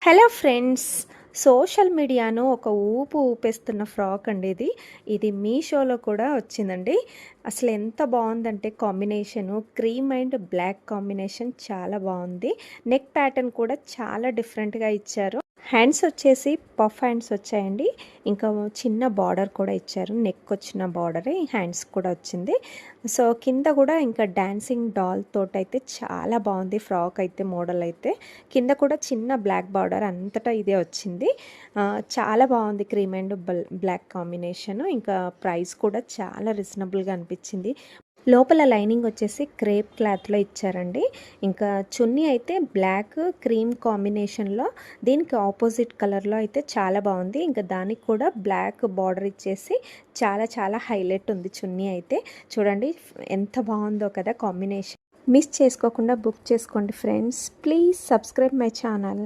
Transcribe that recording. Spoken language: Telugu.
Hello friends. సోషల్ మీడియాను ఒక ఊపు ఊపేస్తున్న ఫ్రాక్ అండి ఇది. ఇది మీషోలో కూడా వచ్చిందండి. అసలు ఎంత బావుందంటే combination cream and black combination చాలా బావుంది. నెక్ ప్యాటర్న్ కూడా చాలా డిఫరెంట్‌గా ఇచ్చారు. హ్యాండ్స్ వచ్చేసి పఫ్ హ్యాండ్స్ వచ్చాయండి. ఇంకా చిన్న బార్డర్ కూడా ఇచ్చారు. నెక్ వచ్చిన బార్డరే హ్యాండ్స్ కూడా వచ్చింది. సో, కింద కూడా ఇంకా డాన్సింగ్ డాల్ తోటైతే చాలా బావుంది ఫ్రాక్ అయితే మోడల్ అయితే. కింద కూడా చిన్న బ్లాక్ బార్డర్ అంతటా ఇదే వచ్చింది. చాలా బాగుంది క్రీమ్ అండ్ బ్లాక్ కాంబినేషన్. ఇంకా ప్రైస్ కూడా చాలా రీజనబుల్గా అనిపించింది. లోపల లైనింగ్ వచ్చేసి క్రేప్ క్లాత్లో ఇచ్చారండి. ఇంకా చున్నీ అయితే బ్లాక్ క్రీమ్ కాంబినేషన్లో దీనికి ఆపోజిట్ కలర్లో అయితే చాలా బాగుంది. ఇంకా దానికి కూడా బ్లాక్ బార్డర్ ఇచ్చేసి చాలా చాలా హైలైట్ ఉంది చున్నీ అయితే. చూడండి ఎంత బాగుందో కదా కాంబినేషన్. మిస్ చేసుకోకుండా బుక్ చేసుకోండి friends. Please subscribe my channel.